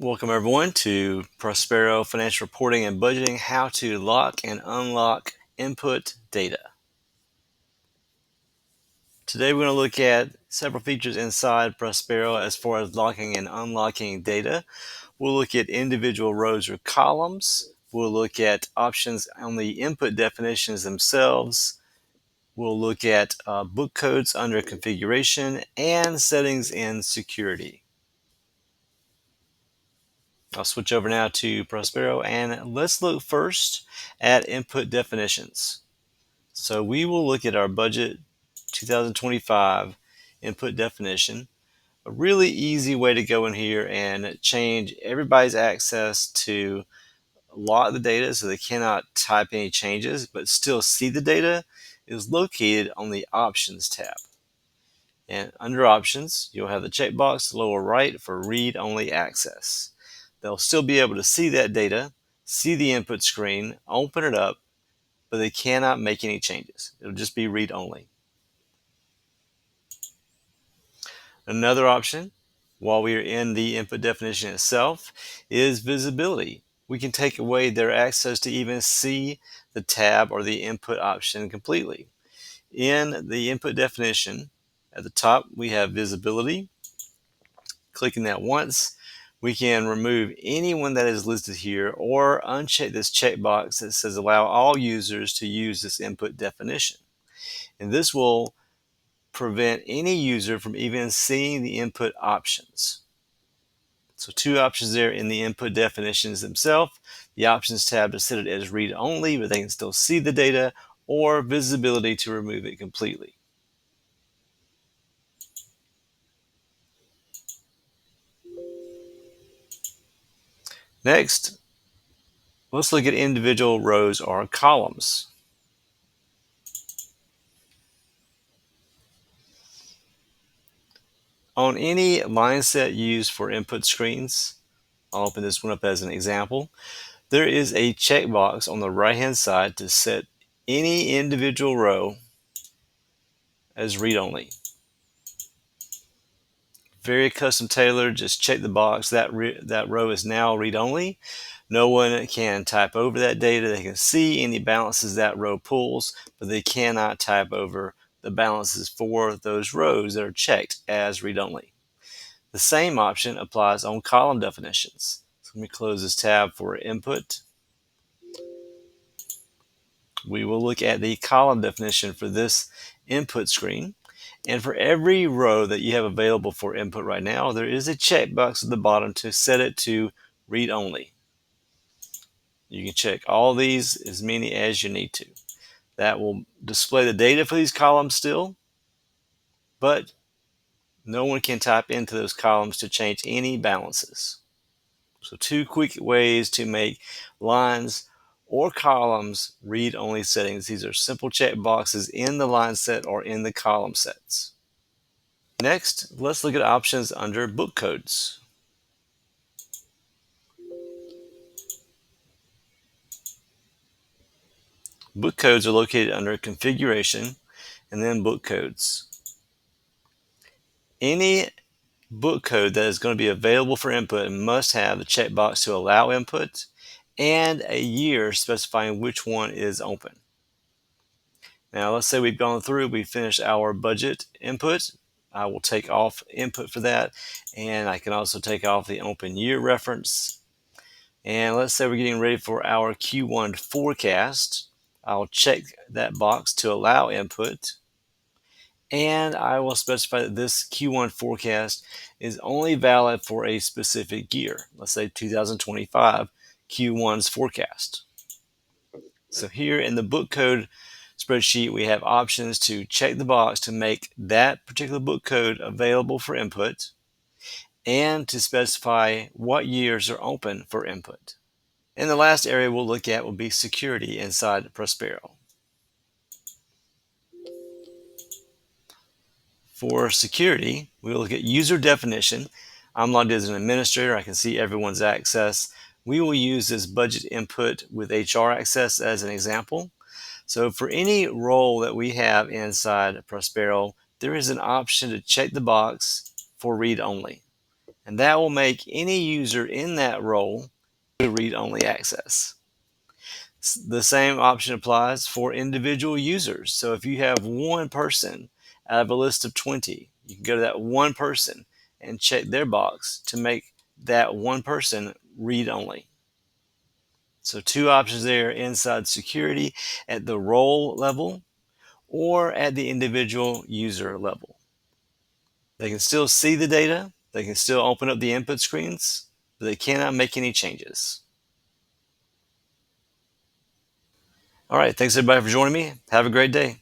Welcome everyone to Prospero Financial Reporting and Budgeting, how to lock and unlock input data. Today we're going to look at several features inside Prospero as far as locking and unlocking data. We'll look at individual rows or columns. We'll look at options on the input definitions themselves. We'll look at book codes under configuration and settings in security. I'll switch over now to Prospero and let's look first at input definitions. So we will look at our budget 2025 input definition. A really easy way to go in here and change everybody's access to lock the data so they cannot type any changes but still see the data is located on the Options tab. And under Options, you'll have the checkbox lower right for read-only access. They'll still be able to see that data, see the input screen, open it up, but they cannot make any changes. It'll just be read-only. Another option, while we are in the input definition itself, is visibility. We can take away their access to even see the tab or the input option completely. In the input definition, at the top, we have visibility. Clicking that once, we can remove anyone that is listed here or uncheck this checkbox that says allow all users to use this input definition. And this will prevent any user from even seeing the input options. So two options there in the input definitions themselves. The Options tab to set it as read only, but they can still see the data, or visibility to remove it completely. Next, let's look at individual rows or columns. On any line set used for input screens, I'll open this one up as an example. There is a checkbox on the right hand side to set any individual row as read-only. Very custom tailored, just check the box. That row is now read-only. No one can type over that data. They can see any balances that row pulls, but they cannot type over the balances for those rows that are checked as read-only. The same option applies on column definitions. So let me close this tab for input. We will look at the column definition for this input screen. And for every row that you have available for input right now, there is a checkbox at the bottom to set it to read only. You can check all these as many as you need to. That will display the data for these columns still, but no one can type into those columns to change any balances. So two quick ways to make lines or columns read-only settings. These are simple check boxes in the line set or in the column sets. Next, let's look at options under book codes. Book codes are located under configuration and then book codes. Any book code that is going to be available for input must have the checkbox to allow input and a year specifying which one is open. Now let's say we've gone through, we finished our budget input. I will take off input for that, and I can also take off the open year reference. And let's say we're getting ready for our Q1 forecast. I'll check that box to allow input, and I will specify that this Q1 forecast is only valid for a specific year. Let's say 2025 Q1's forecast. So here in the book code spreadsheet, we have options to check the box to make that particular book code available for input and to specify what years are open for input. And the last area we'll look at will be security inside Prospero. For security, we'll look at user definition. I'm logged as an administrator. I can see everyone's access. We will use this budget input with HR access as an example. So for any role that we have inside Prospero, there is an option to check the box for read only. And that will make any user in that role read-only access. The same option applies for individual users. So if you have one person out of a list of 20, you can go to that one person and check their box to make that one person read-only. So two options there inside security at the role level or at the individual user level. They can still see the data, they can still open up the input screens, but they cannot make any changes. All right, thanks everybody for joining me. Have a great day.